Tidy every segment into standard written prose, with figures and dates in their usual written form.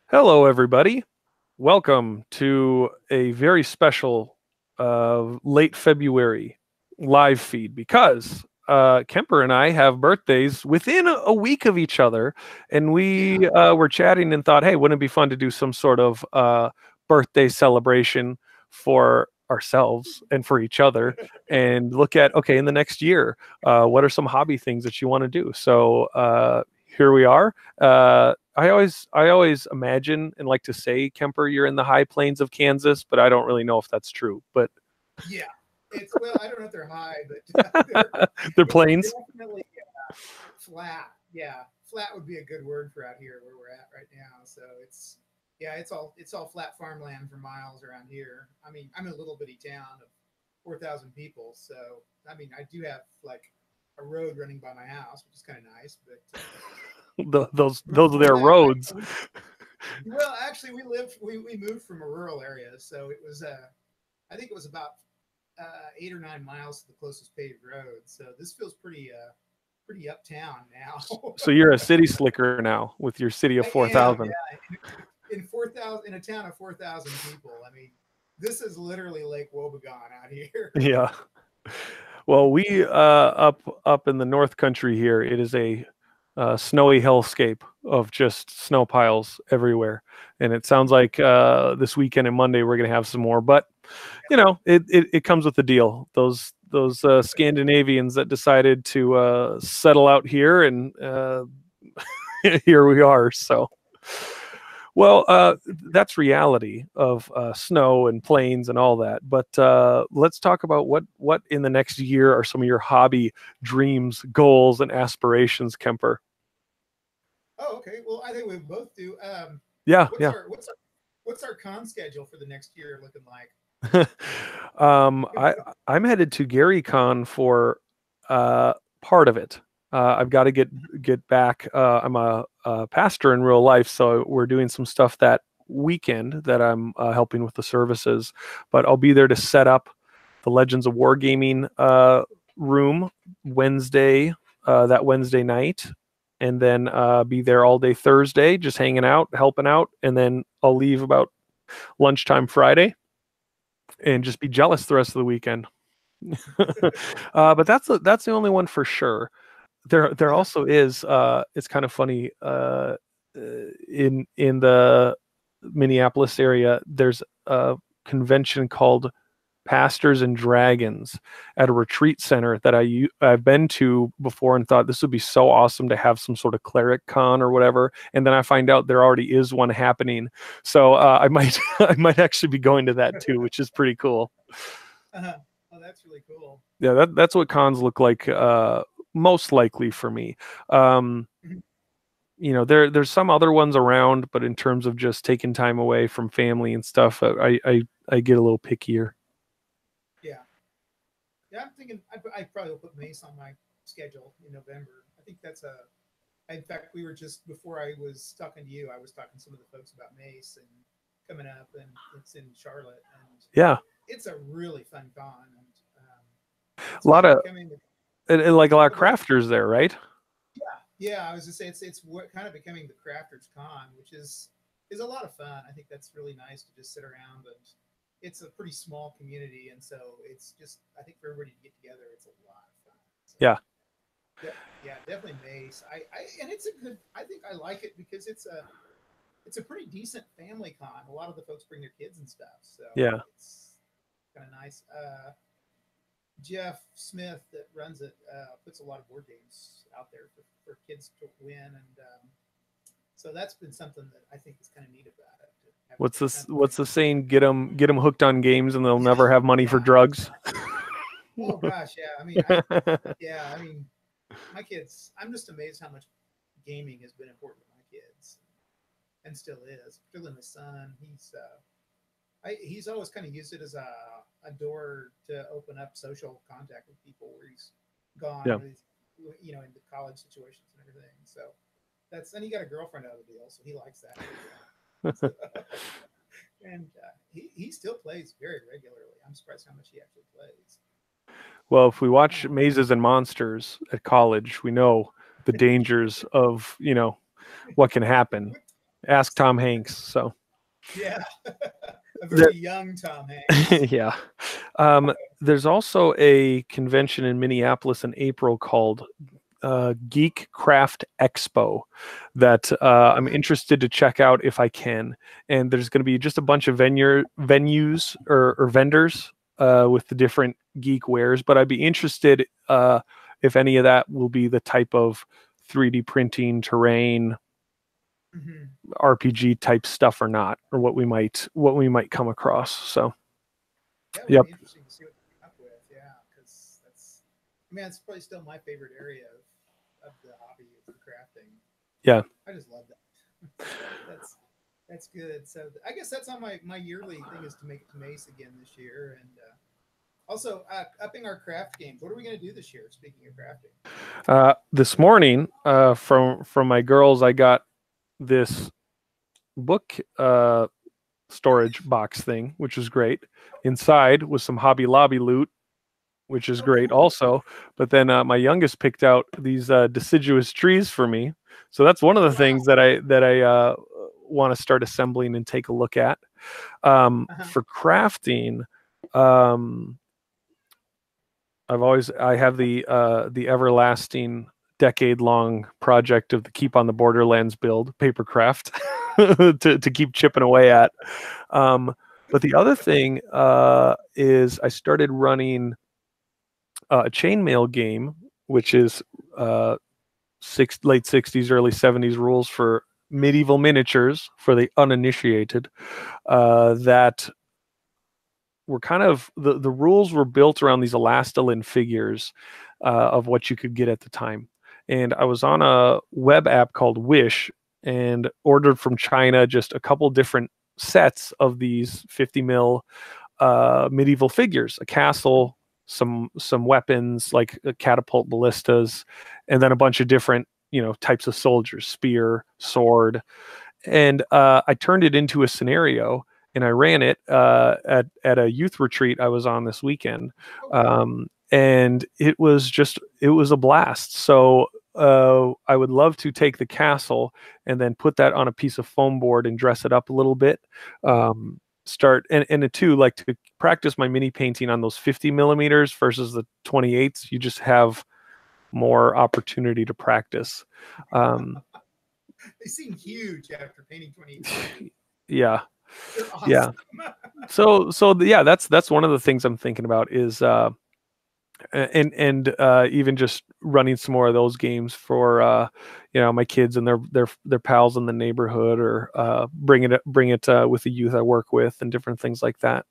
Hello, everybody. Welcome to a very special late February live feed because Kemper and I have birthdays within a week of each other. And we were chatting and thought, hey, wouldn't it be fun to do some sort of birthday celebration for ourselves and for each other and look at, okay, in the next year, what are some hobby things that you want to do? So here we are. I always imagine and like to say, Kemper, you're in the high plains of Kansas, but I don't really know if that's true. But yeah, well, I don't know if they're high, but they're it's plains. definitely flat. Yeah, flat would be a good word for out here where we're at right now. So it's all flat farmland for miles around here. I mean, I'm in a little bitty town of 4,000 people, so I mean, I do have like a road running by my house, which is kind of nice. But Those are before their that, roads. well, actually, we moved from a rural area, so it was I think it was about 8 or 9 miles to the closest paved road. So this feels pretty uptown now. So you're a city slicker now with your city of I am, 4,000. yeah. In 4,000 in a town of 4,000 people. I mean, this is literally Lake Wobegon out here. Yeah. Well, we up in the North Country here, it is a snowy hellscape of just snow piles everywhere, and it sounds like this weekend and Monday we're gonna have some more. But you know, it comes with the deal. Those Scandinavians that decided to settle out here, and here we are. So. Well, that's reality of snow and plains and all that. But let's talk about what in the next year are some of your hobby dreams, goals, and aspirations, Kemper. Oh, okay. Well, I think we both do. Yeah, What's yeah. our con schedule for the next year looking like? I'm headed to GaryCon for part of it. I've got to get back. I'm a pastor in real life, so we're doing some stuff that weekend that I'm helping with the services. But I'll be there to set up the Legends of Wargaming room Wednesday, that Wednesday night, and then be there all day Thursday, just hanging out, helping out, and then I'll leave about lunchtime Friday and just be jealous the rest of the weekend. But that's the only one for sure. There also is. It's kind of funny. In the Minneapolis area, there's a convention called Pastors and Dragons at a retreat center that I've been to before and thought this would be so awesome to have some sort of cleric con or whatever. And then I find out there already is one happening, so I might I might actually be going to that too, which is pretty cool. Oh, that's really cool. Yeah, that's what cons look like most likely for me. Um, Mhm. there's some other ones around, but in terms of just taking time away from family and stuff, I get a little pickier. Yeah, yeah. I'm thinking I probably will put Mace on my schedule in November. I think that's a. In fact, we were just before I was talking to you, I was talking to some of the folks about Mace and coming up, and it's in Charlotte, and Yeah, it's a really fun con, and a it's lot kind of of becoming the. and like a lot of Oh, go ahead. crafters there, right? Yeah, yeah. I was just say it's what kind of becoming the crafters con, which is a lot of fun. I think that's really nice to just sit around, and it's a pretty small community, and so it's just I think for everybody to get together, it's a lot of fun. So Yeah, yeah, definitely Mace. I and it's a good. I think I like it because it's a pretty decent family con. A lot of the folks bring their kids and stuff, so yeah. it's kind of nice. Jeff Smith that runs it puts a lot of board games out there for kids to win, and so that's been something that I think is kind of neat about it. To have What's it this? kind of What's the saying? Get them hooked on games, and they'll yeah, never have money for yeah, drugs. exactly. Oh gosh, yeah. Yeah, I mean, my kids. I'm just amazed how much gaming has been important to my kids, and still is. Particularly my son. He's always kind of used it as a door to open up social contact with people where he's gone, Yeah. or he's, in the college situations and everything. So and he got a girlfriend out of the deal, so he likes that. So, and he still plays very regularly. I'm surprised how much he actually plays. Well, if we watch Mazes and Monsters at college, we know the dangers of what can happen. Ask Tom Hanks. So Yeah, a very young Tom Hanks. yeah. There's also a convention in Minneapolis in April called Geek Craft Expo that I'm interested to check out if I can. And there's going to be just a bunch of venues or vendors with the different geek wares. But I'd be interested if any of that will be the type of 3D printing, terrain, RPG type stuff or not, or what we might come across. So, That would yep. be interesting to see what they come up with. Yeah, because that's probably still my favorite area of the hobby is the crafting. Yeah. I just love that. that's good. So I guess that's on my yearly thing is to make it to Mace again this year, and also upping our craft games. What are we going to do this year? Speaking of crafting, This morning, from my girls, I got this book storage box thing, which is great. Inside was some Hobby Lobby loot, which is great also. But then my youngest picked out these deciduous trees for me. So that's one of the things that I want to start assembling and take a look at. For crafting, I have the everlasting decade-long project of the Keep on the Borderlands build, papercraft, to keep chipping away at. But the other thing is I started running a chainmail game, which is late 60s, early 70s rules for medieval miniatures for the uninitiated. That were kind of the rules were built around these elastilin figures of what you could get at the time. And I was on a web app called Wish and ordered from China just a couple different sets of these 50 mil medieval figures, a castle, some weapons like catapult, ballistas, and then a bunch of different types of soldiers, spear, sword. And I turned it into a scenario and I ran it at a youth retreat I was on this weekend. And it was a blast. So I would love to take the castle and then put that on a piece of foam board and dress it up a little bit. Start and too, like, to practice my mini painting on those 50 millimeters versus the 28s. You just have more opportunity to practice. They seem huge after painting 28. Yeah. Awesome. Yeah. So yeah, that's one of the things I'm thinking about is and even just running some more of those games for my kids and their pals in the neighborhood, or bring it with the youth I work with and different things like that.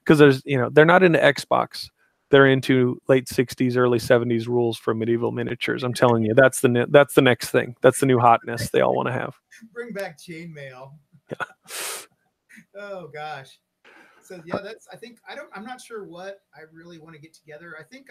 Because they're not into Xbox. They're into late 60s, early 70s rules for medieval miniatures. I'm telling you, that's the next thing. That's the new hotness they all want to have. Bring back chainmail. Yeah. Oh gosh. So yeah, I'm not sure what I really want to get together. I think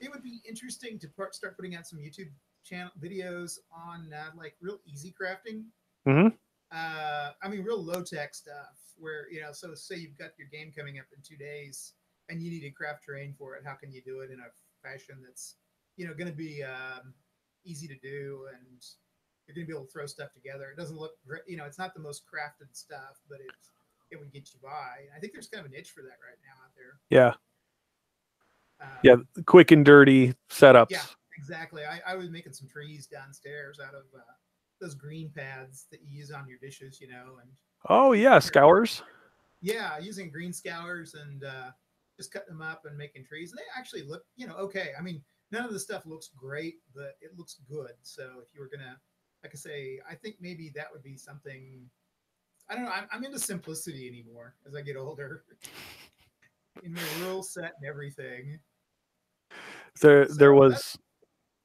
it would be interesting to start putting out some YouTube channel videos on like real easy crafting. Real low tech stuff where, so say you've got your game coming up in 2 days and you need to craft terrain for it. How can you do it in a fashion that's, going to be easy to do, and you're going to be able to throw stuff together. It doesn't look great, it's not the most crafted stuff, but it would get you by. I think there's kind of a niche for that right now out there. Yeah. Quick and dirty setups. Yeah, exactly. I was making some trees downstairs out of those green pads that you use on your dishes, and oh yeah, scours. Yeah, using green scours and just cutting them up and making trees. And they actually look, okay. I mean, none of the stuff looks great, but it looks good. So if you were gonna, like I say, I think maybe that would be something. I don't know. I'm into simplicity anymore as I get older. In my rule set and everything. There was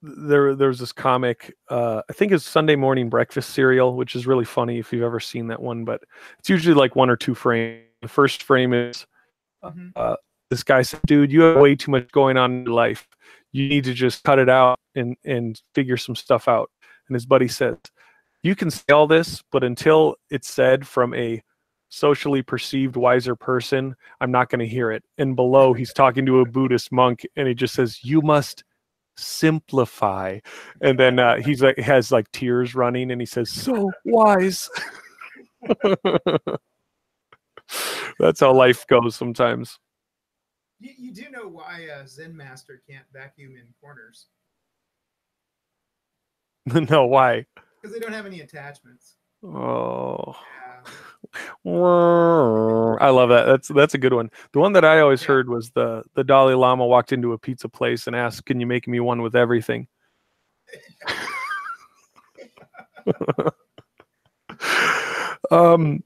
this comic, I think it's Sunday Morning Breakfast Cereal, which is really funny if you've ever seen that one, but it's usually like 1 or 2 frames. The first frame is this guy said, dude, you have way too much going on in your life. You need to just cut it out and figure some stuff out. And his buddy says, you can say all this, but until it's said from a socially perceived wiser person, I'm not going to hear it. And below, he's talking to a Buddhist monk, and he just says, you must simplify. And then he's like, has like tears running, and he says, "So wise." That's how life goes sometimes. You do know why Zen Master can't vacuum in corners? No, why? Because they don't have any attachments. Oh. Yeah. I love that. That's a good one. The one that I always Yeah. heard was the Dalai Lama walked into a pizza place and asked, "Can you make me one with everything?" um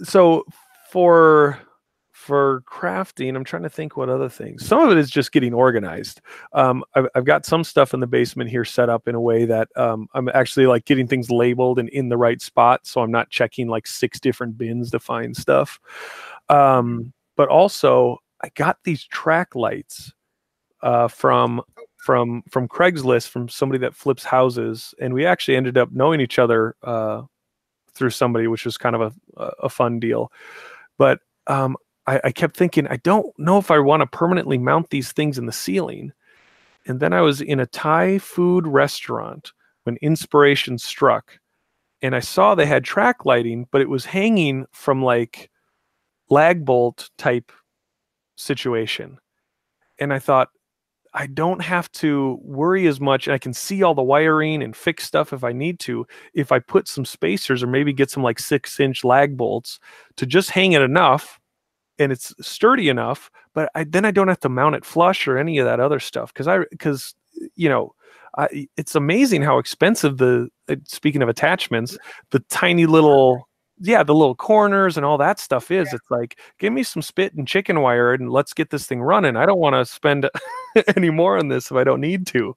so for crafting, I'm trying to think what other things. Some of it is just getting organized. I've got some stuff in the basement here set up in a way that I'm actually like getting things labeled and in the right spot, so I'm not checking like 6 different bins to find stuff. But also, I got these track lights from Craigslist, from somebody that flips houses, and we actually ended up knowing each other through somebody, which was kind of a fun deal. But I kept thinking, I don't know if I want to permanently mount these things in the ceiling. And then I was in a Thai food restaurant when inspiration struck, and I saw they had track lighting, but it was hanging from like lag bolt type situation. And I thought, I don't have to worry as much. I can see all the wiring and fix stuff if I need to, if I put some spacers or maybe get some like 6-inch lag bolts to just hang it enough, and it's sturdy enough, but then I don't have to mount it flush or any of that other stuff. Because you know, it's amazing how expensive speaking of attachments, the tiny little, yeah, the little corners and all that stuff is. It's like, give me some spit and chicken wire and let's get this thing running. I don't want to spend any more on this if I don't need to.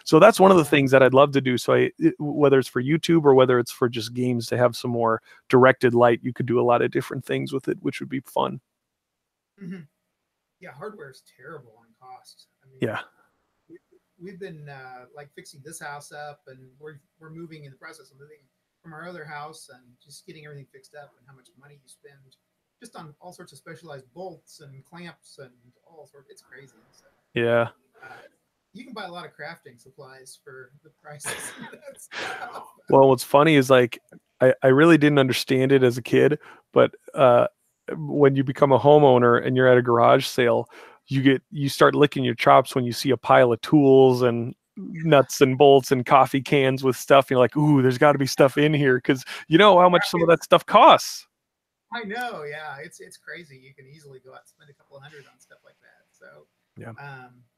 So that's one of the things that I'd love to do. So whether it's for YouTube or whether it's for just games, to have some more directed light, you could do a lot of different things with it, which would be fun. Mm-hmm. Yeah, hardware is terrible on cost. I mean, Yeah. We've been like fixing this house up, and we're moving in the process of moving from our other house, and just getting everything fixed up, and how much money you spend just on all sorts of specialized bolts and clamps and all sorts. It's crazy. So, Yeah. you can buy a lot of crafting supplies for the prices. Well, what's funny is like I really didn't understand it as a kid, but when you become a homeowner and you're at a garage sale, you start licking your chops when you see a pile of tools and nuts and bolts and coffee cans with stuff. You're like, ooh, there's got to be stuff in here, because you know how much some of that stuff costs. I know, yeah, it's crazy. You can easily go out and spend a couple of hundred on stuff like that. So, Yeah.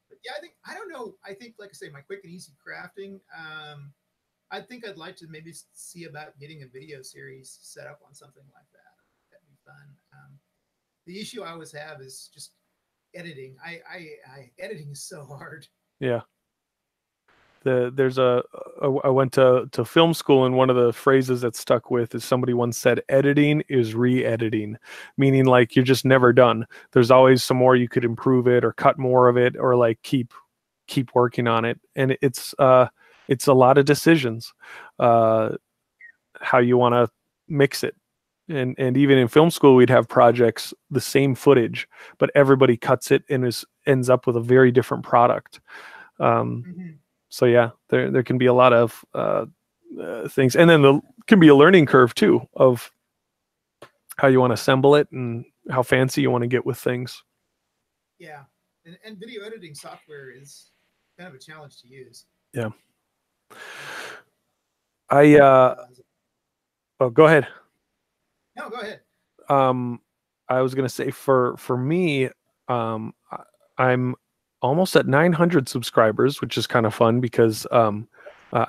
But yeah, I don't know. I think, like I say, my quick and easy crafting. I think I'd like to maybe see about getting a video series set up on something like that. That'd be fun. The issue I always have is just editing. Editing is so hard. Yeah. I went to film school, and one of the phrases that stuck with is somebody once said, editing is re-editing, meaning like you're just never done. There's always some more, you could improve it or cut more of it, or like keep working on it. And it's a lot of decisions, how you want to mix it. And even in film school, we'd have projects, the same footage, but everybody cuts it and ends up with a very different product. So yeah, there can be a lot of things, and then there can be a learning curve too of how you want to assemble it and how fancy you want to get with things. Yeah, and video editing software is kind of a challenge to use. Yeah. Oh, go ahead. No, go ahead. I was gonna say for me, I'm almost at 900 subscribers, which is kind of fun because I'm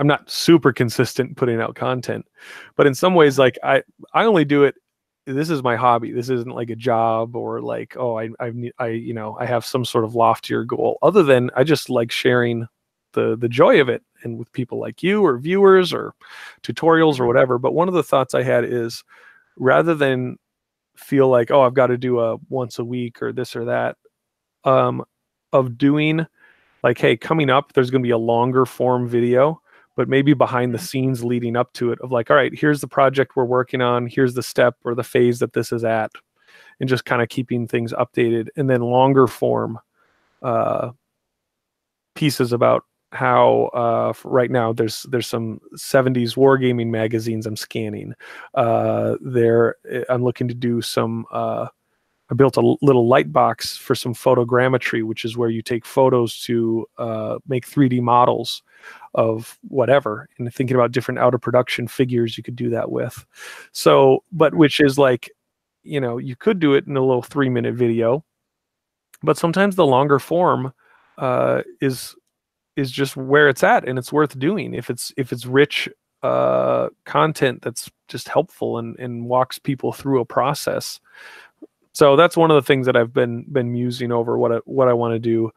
not super consistent putting out content, but in some ways, like I only do it. This is my hobby. This isn't like a job, or like, oh, I have some sort of loftier goal. Other than I just like sharing the joy of it, and with people like you or viewers or tutorials or whatever. But one of the thoughts I had is, rather than feel like, oh, I've got to do a once a week or this or that, of doing like, hey, coming up, there's going to be a longer form video, but maybe behind the scenes leading up to it, of like, all right, here's the project we're working on, here's the step or the phase that this is at, and just kind of keeping things updated. And then longer form pieces about how right now there's some 70s wargaming magazines I'm scanning. There I'm looking to do some. I built a little light box for some photogrammetry, which is where you take photos to make 3D models of whatever, and thinking about different out of production figures you could do that with. So, but which is like, you could do it in a little 3-minute video, but sometimes the longer form is just where it's at, and it's worth doing if it's rich content that's just helpful and walks people through a process. So that's one of the things that I've been musing over what I want to do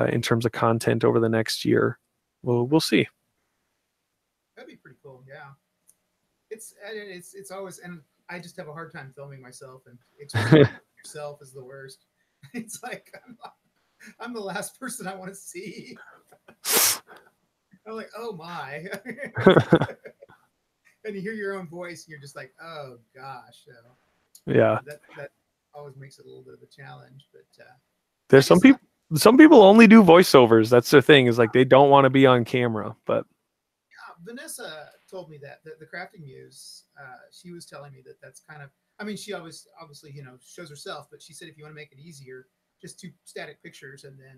in terms of content over the next year. Well, we'll see. That'd be pretty cool. Yeah. It's always, and I just have a hard time filming myself, and explaining yourself is the worst. It's like I'm the last person I want to see. I'm like, oh my. And you hear your own voice, and you're just like, oh gosh. So, Yeah. That always makes it a little bit of a challenge. But there's some people only do voiceovers. That's their thing, is like they don't want to be on camera. But yeah, Vanessa told me that the crafting muse, she was telling me that that's kind of. I mean, she obviously shows herself, but she said if you want to make it easier, just do static pictures and then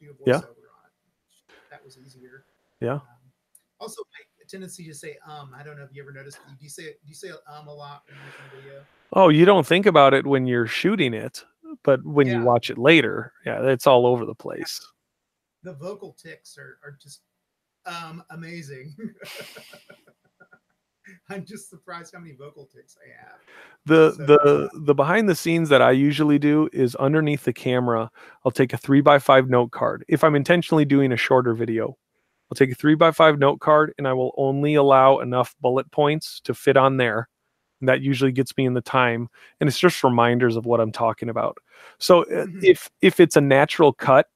do a yeah, voiceover on it. That was easier. yeah. Also, my tendency to say I don't know if you ever noticed. Do you say a lot when you're making a video? Oh, you don't think about it when you're shooting it, but when you Yeah, watch it later, yeah, it's all over the place. the vocal tics are just amazing. I'm just surprised how many vocal tics I have. The behind the scenes that I usually do is underneath the camera, I'll take a 3x5 note card. If I'm intentionally doing a shorter video, I'll take a 3x5 note card and I will only allow enough bullet points to fit on there. And that usually gets me in the time, and it's just reminders of what I'm talking about. So if it's a natural cut,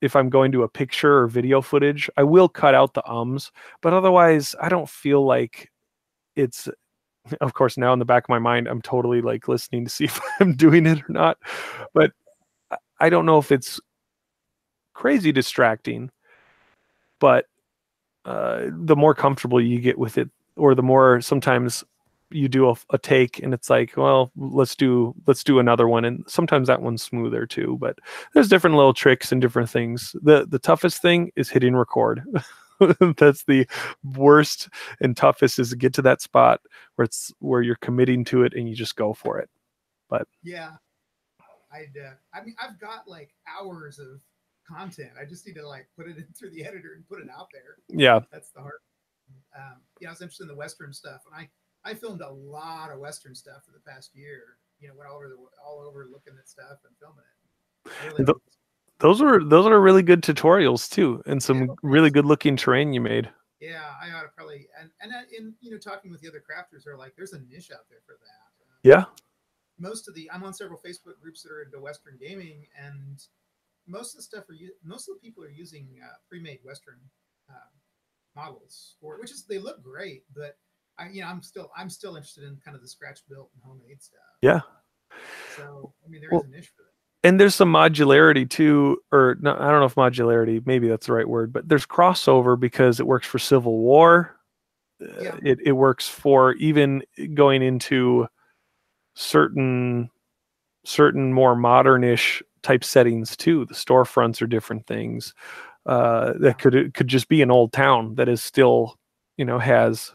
if I'm going to a picture or video footage, I will cut out the ums, but otherwise I don't feel like it's, of course, now in the back of my mind, I'm totally like listening to see if I'm doing it or not. But I don't know if it's crazy distracting, but the more comfortable you get with it, or the more sometimes you do a take and it's like, well, let's do another one, and sometimes that one's smoother too. But there's different little tricks and different things. The toughest thing is hitting record. That's the worst and toughest, is to get to that spot where you're committing to it and you just go for it. But yeah, I mean, I've got like hours of content. I just need to like put it in through the editor and put it out there. yeah, That's the hard. Yeah, I was interested in the Western stuff, and I filmed a lot of Western stuff for the past year. Went all over looking at stuff and filming it. Really, those are really good tutorials too, and yeah, some really good looking terrain you made. yeah, I ought to probably and in talking with the other crafters, they're like, there's a niche out there for that. Yeah, I'm on several Facebook groups that are into Western gaming, and most of the stuff most of the people are using pre-made Western uh, models which is, they look great, but I'm still interested in kind of the scratch built and homemade stuff. yeah. So I mean, there Well, is a niche for that. and there's some modularity too, or no, I don't know if modularity, maybe that's the right word, but there's crossover because it works for Civil War. Yeah, It works for even going into certain more modernish type settings too. The storefronts are different things. That could just be an old town that is still, has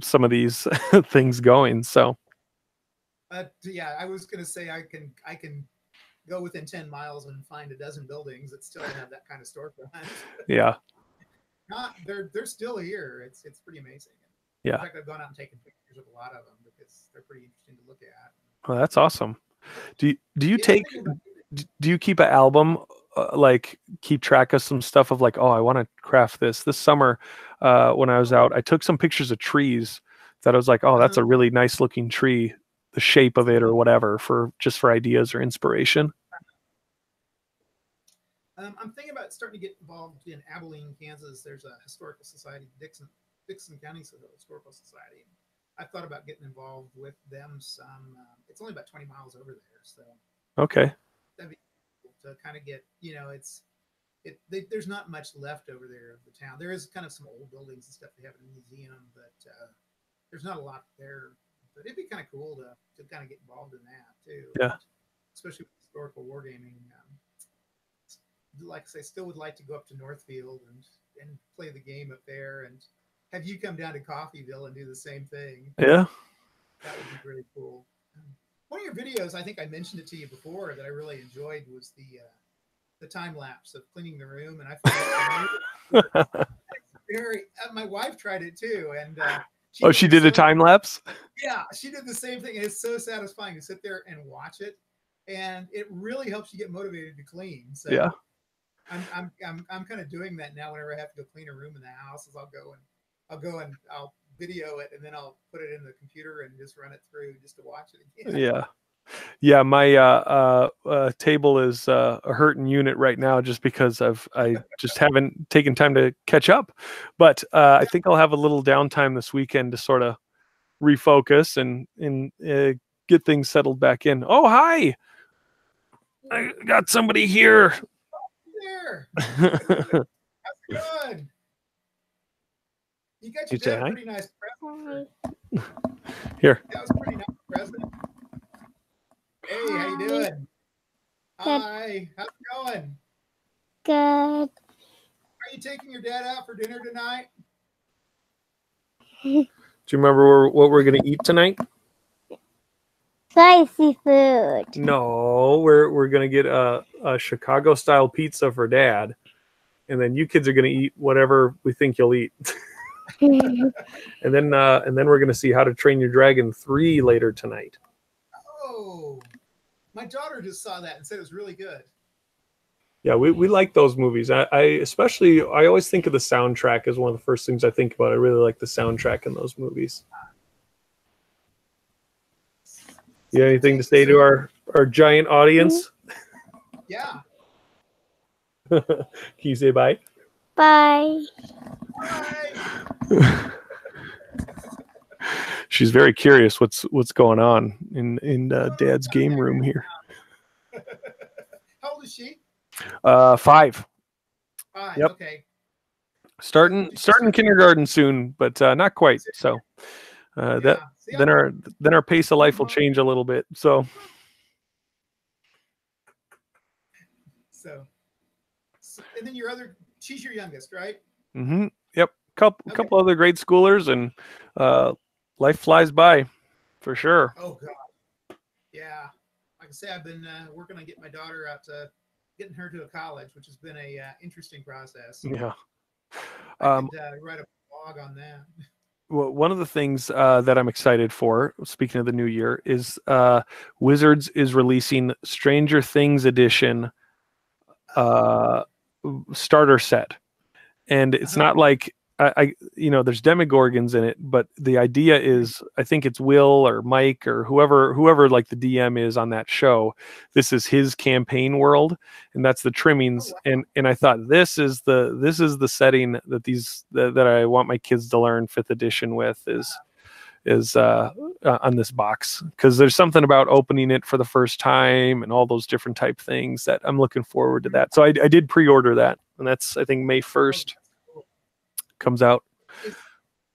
some of these things going. So yeah, I was gonna say I can go within 10 miles and find a dozen buildings that still have that kind of storefront. yeah, Not they're still here. It's pretty amazing. In yeah. fact, I've gone out and taken pictures of a lot of them because they're pretty interesting to look at. Well, that's awesome. Do you The other take thing about do you keep an album, like keep track of some stuff of like, oh, I want to craft this summer? When I was out, I took some pictures of trees that I was like, oh, that's a really nice looking tree, the shape of it or whatever, for ideas or inspiration. I'm thinking about starting to get involved in Abilene, Kansas. There's a historical society, Dixon County Historical Society. I've thought about getting involved with them some. It's only about 20 miles over there, so Okay. that'd be cool to kind of get. there's not much left over there of the town. There is kind of some old buildings and stuff they have in the museum, but there's not a lot there. But it'd be kind of cool to kind of get involved in that too. Yeah. Especially with historical wargaming. Like I say, still would like to go up to Northfield and play the game up there, and have you come down to Coffeyville and do the same thing. Yeah. That would be really cool. One of your videos, I think I mentioned it to you before, that I really enjoyed was the time lapse of cleaning the room, and I found very. My wife tried it too, and she did a time lapse. Yeah, she did the same thing. It's so satisfying to sit there and watch it, and it really helps you get motivated to clean. So yeah, I'm kind of doing that now. Whenever I have to go clean a room in the house, is I'll go and I'll video it, and then I'll put it in the computer and just run it through just to watch it again. Yeah. Yeah, my table is a hurting unit right now just because I just haven't taken time to catch up. But I think I'll have a little downtime this weekend to sort of refocus and get things settled back in. Oh, hi! I got somebody here. There. How's it going? You got your dad a pretty nice present. Here. That was a pretty nice present. Hey, how you doing? Good. Hi, how's it going? Good. Are you taking your dad out for dinner tonight? Do you remember what we're going to eat tonight? Spicy food. No, we're going to get a Chicago style pizza for Dad, and then you kids are going to eat whatever we think you'll eat. and then we're going to see How to Train Your Dragon 3 later tonight. Oh, my daughter just saw that and said it was really good. Yeah, we like those movies. I always think of the soundtrack as one of the first things I think about. I really like the soundtrack in those movies. You have anything to say to our giant audience? Yeah. Can you say bye? Bye. Bye. She's very curious what's going on in Dad's game room here. How old is she? 5. 5. Yep. Okay. Starting kindergarten soon, but not quite. So then our pace of life will change a little bit. So and then she's your youngest, right? Mm-hmm. Yep. Couple other grade schoolers, and life flies by, for sure. Oh God. Yeah. Like I say, I've been working on getting my daughter out to getting her to a college, which has been a interesting process. Yeah. I could write a blog on that. Well, one of the things that I'm excited for, speaking of the new year, is Wizards is releasing Stranger Things edition starter set, and it's not like there's demogorgons in it, but the idea is, I think it's Will or Mike or whoever like the DM is on that show. This is his campaign world, and that's the trimmings. Oh, wow. And I thought this is the setting that I want my kids to learn 5th edition with is on this box, because there's something about opening it for the first time and all those different type things that I'm looking forward to that. So I did pre-order that, and that's, I think, May 1st. Comes out.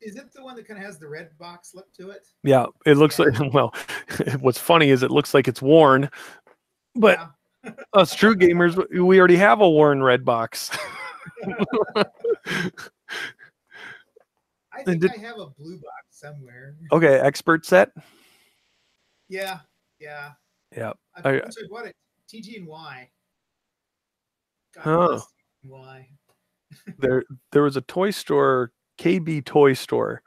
Is it the one that kind of has the red box look to it? Yeah, it looks like, well, what's funny is it looks like it's worn, but us true gamers, we already have a worn red box. I think I have a blue box somewhere. Okay, expert set. Yeah. I bought it TG and Y. Y. There was a toy store, KB Toy Store,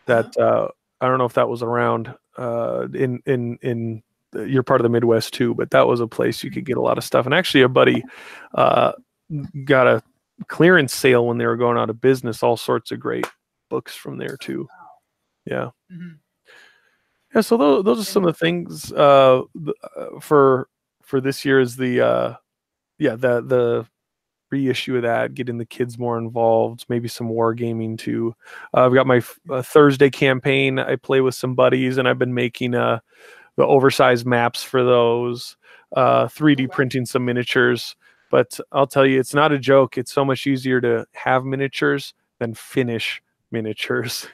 that I don't know if that was around in you're part of the Midwest too, but that was a place you could get a lot of stuff. And actually, a buddy got a clearance sale when they were going out of business. All sorts of great books from there too. Yeah. Mm-hmm. Yeah. So those are some of the things for this year. Is the reissue of that, getting the kids more involved, maybe some wargaming too. I've got my Thursday campaign. I play with some buddies, and I've been making the oversized maps for those, 3D printing some miniatures. But I'll tell you, it's not a joke. It's so much easier to have miniatures than finish miniatures.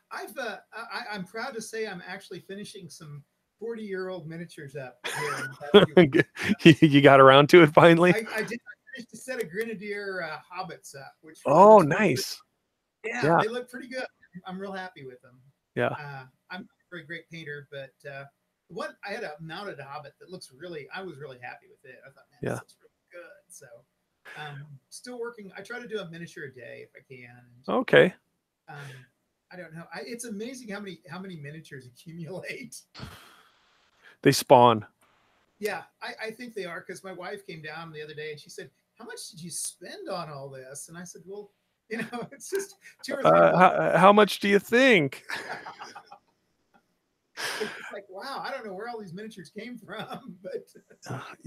I'm proud to say I'm actually finishing some 40-year-old miniatures up here in the past few weeks. You got around to it finally? I finished a set of Grenadier hobbits up, which really nice. Yeah, they look pretty good. I'm real happy with them. Yeah. I'm not a very great painter, but I had mounted a hobbit that I was really happy with it. I thought, man, this looks really good. So still working. I try to do a miniature a day if I can. Okay. I don't know. It's amazing how many miniatures accumulate. They spawn. Yeah, I think they are, because my wife came down the other day and she said, "How much did you spend on all this?" And I said, "Well, it's just 2 or 3 months." How much do you think? It's like, wow, I don't know where all these miniatures came from, but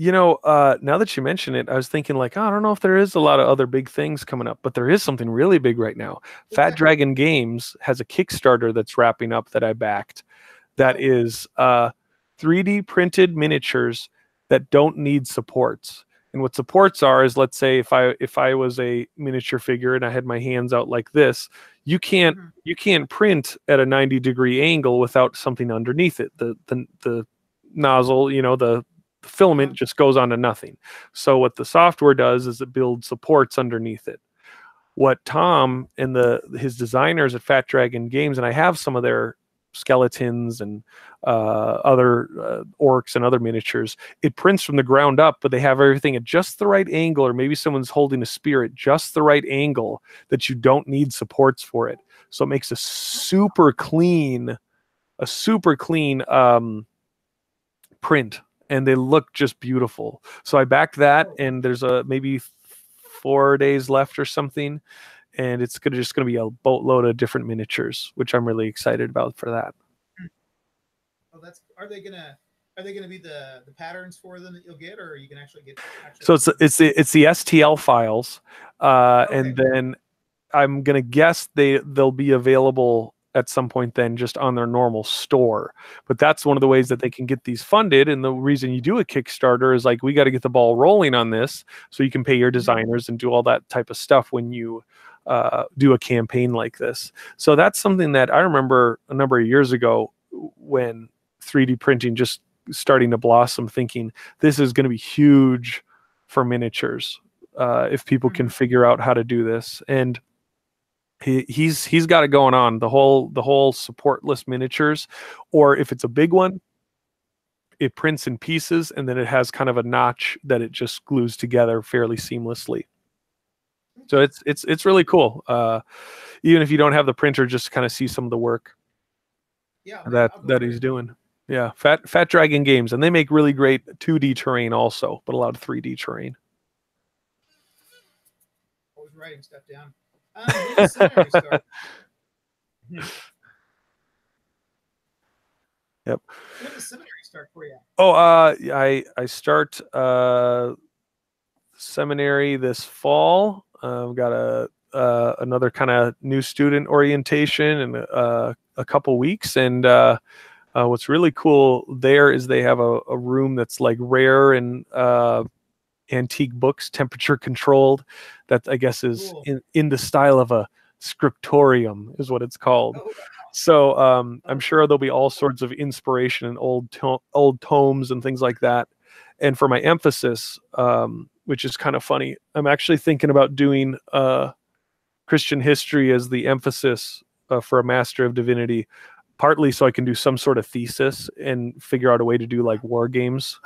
now that you mention it, I was thinking like, I don't know if there is a lot of other big things coming up, but there is something really big right now. Fat Dragon Games has a Kickstarter that's wrapping up that I backed. That is 3D printed miniatures that don't need supports. And what supports are is, let's say if I was a miniature figure and I had my hands out like this, you can't print at a 90-degree angle without something underneath it. The nozzle, the filament just goes onto nothing. So what the software does is it builds supports underneath it. What Tom and his designers at Fat Dragon Games, and I have some of their skeletons and other orcs and other miniatures, it prints from the ground up, but they have everything at just the right angle, or maybe someone's holding a spear at just the right angle that you don't need supports for it. So it makes a super clean print, and they look just beautiful. So I backed that, and there's maybe 4 days left or something, and it's just gonna be a boatload of different miniatures, which I'm really excited about for that. Oh, are they gonna be the patterns for them that you'll get, or you can actually get? So it's the STL files, and then I'm gonna guess they'll be available at some point then just on their normal store. But that's one of the ways that they can get these funded. And the reason you do a Kickstarter is like, we got to get the ball rolling on this so you can pay your designers and do all that type of stuff when you do a campaign like this. So that's something that I remember a number of years ago when 3D printing just starting to blossom, thinking this is going to be huge for miniatures if people can figure out how to do this. And he's got it going on, the whole supportless miniatures, or if it's a big one, it prints in pieces and then it has kind of a notch that it just glues together fairly seamlessly. So it's really cool. Even if you don't have the printer, just to kind of see some of the work that he's doing. Yeah, Fat Dragon Games, and they make really great 2D terrain also, but a lot of 3D terrain. I was writing stuff down. Seminary start? Yep. When does seminary start for you? Oh, I start seminary this fall. I've got another kind of new student orientation in a couple weeks, and what's really cool there is they have a room that's like rare and antique books, temperature controlled, that I guess is in the style of a scriptorium is what it's called. Oh, wow. So I'm sure there'll be all sorts of inspiration in old tomes and things like that. And for my emphasis, which is kind of funny, I'm actually thinking about doing Christian history as the emphasis for a Master of Divinity, partly so I can do some sort of thesis and figure out a way to do like war games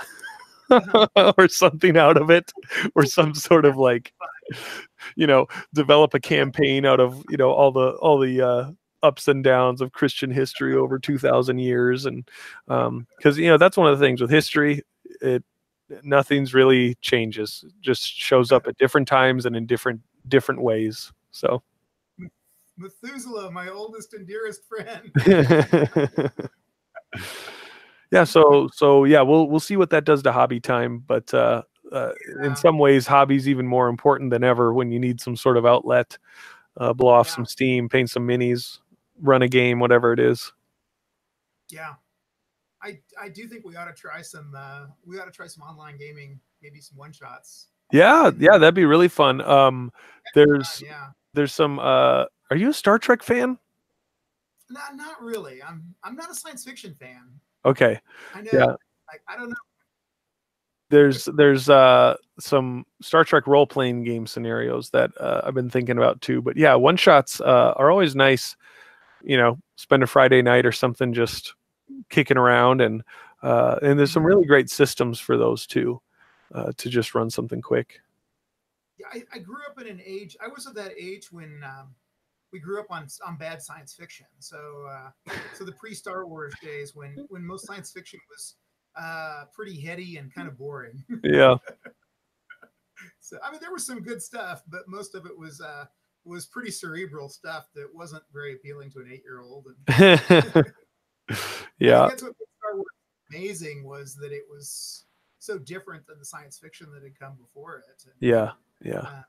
or something out of it, or some sort of like, develop a campaign out of, all the ups and downs of Christian history over 2,000 years. And because, that's one of the things with history, nothing's really changes, it just shows up at different times and in different ways. So Methuselah, my oldest and dearest friend. Yeah, so yeah, we'll see what that does to hobby time, but in some ways, hobby's even more important than ever when you need some sort of outlet, blow off some steam, paint some minis, run a game, whatever it is. Yeah, I do think we ought to try some online gaming, maybe some one shots. Yeah, that'd be really fun. There's Yeah. there's some. Are you a Star Trek fan? Not really. I'm not a science fiction fan. Okay. I know. Yeah. Like, I don't know. There's some Star Trek role playing game scenarios that I've been thinking about too. But yeah, one shots are always nice. You know, spend a Friday night or something just kicking around, and there's some really great systems for those too, to just run something quick. Yeah, I grew up in an age. I was at that age when we grew up on bad science fiction. So so the pre-Star Wars days when most science fiction was pretty heady and kind of boring. Yeah. So I mean, there was some good stuff, but most of it was pretty cerebral stuff that wasn't very appealing to an 8-year-old. Yeah. That's what made Star Wars amazing, was that it was so different than the science fiction that had come before it. And, Yeah. You know,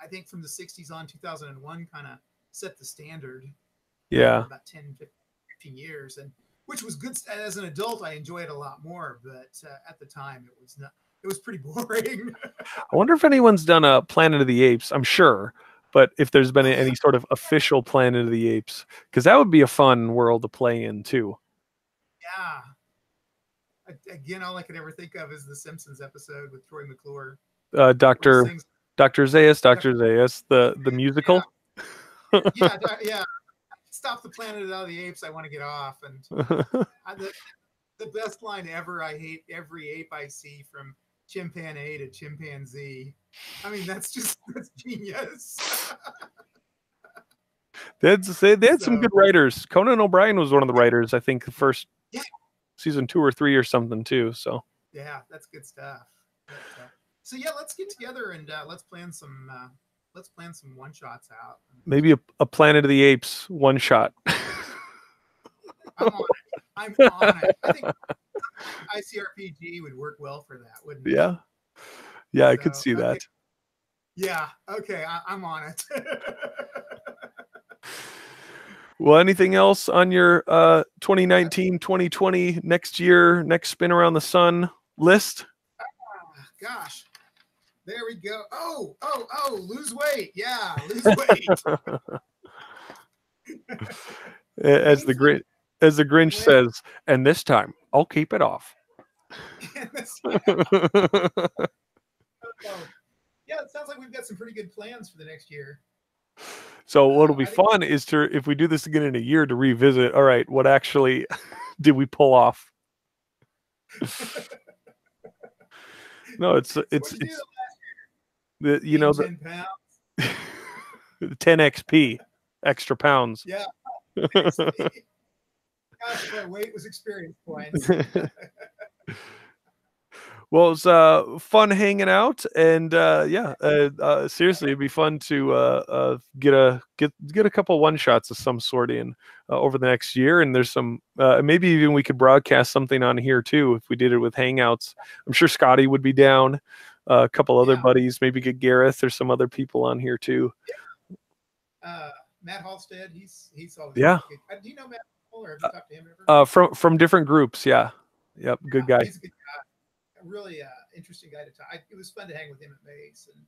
I think from the 60s on, 2001 kind of set the standard. Yeah. About 10, 15 years, and which was good. As an adult, I enjoyed it a lot more, but at the time it was not. It was pretty boring. I wonder if anyone's done a Planet of the Apes. I'm sure, but if there's been any sort of official Planet of the Apes, because that would be a fun world to play in too. Yeah. Again, all I could ever think of is the Simpsons episode with Troy McClure. Dr. Zayas, the musical. Yeah. Stop the Planet of the Apes. I want to get off. And the best line ever. I hate every ape I see, from chimpanzee to chimpanzee. I mean, that's genius. They had some good writers. Conan O'Brien was one of the writers, I think, the first season 2 or 3 or something too. So yeah, that's good stuff. So yeah, let's get together and let's plan some one shots out. Maybe a Planet of the Apes one shot. I'm on it. I think ICRPG would work well for that, wouldn't it? Yeah. Yeah, I could see that. Yeah. Okay. I'm on it. Well, anything else on your 2019, 2020, next year, next spin around the sun list? Gosh. There we go. Oh, lose weight. Yeah, lose weight. As the Grinch says, and this time I'll keep it off. Yeah, it sounds like we've got some pretty good plans for the next year. So what'll be fun is if we do this again in a year, to revisit, all right, what actually did we pull off? No, it's the, you know, 10 pounds. 10 XP, extra pounds. Yeah. Gosh, my weight was experience points. Well, it's fun hanging out, and seriously, it'd be fun to get a couple one shots of some sort in over the next year. And there's some maybe even we could broadcast something on here too if we did it with Hangouts. I'm sure Scotty would be down. A couple other buddies, maybe get Gareth or some other people on here too. Matt Halstead, he's always good. Do you know Matt Hall, or have you talked to him ever? From different groups, yeah. Yep, good guy. He's a good guy. Really interesting guy to talk. It was fun to hang with him at Mace, and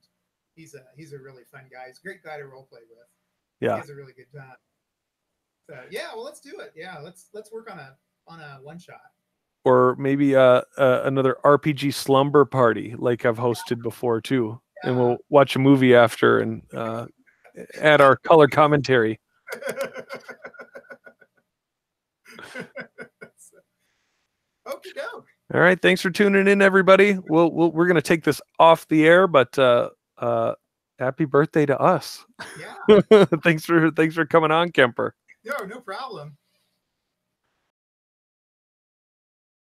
he's a really fun guy. He's a great guy to role play with. Yeah, he has a really good time. So yeah, well, let's do it. Yeah, let's work on a one shot. Or maybe another RPG slumber party like I've hosted before too, and we'll watch a movie after and add our color commentary. Okie doke. All right, thanks for tuning in, everybody. We're gonna take this off the air, but happy birthday to us. Yeah. Thanks for coming on, Kemper. No problem.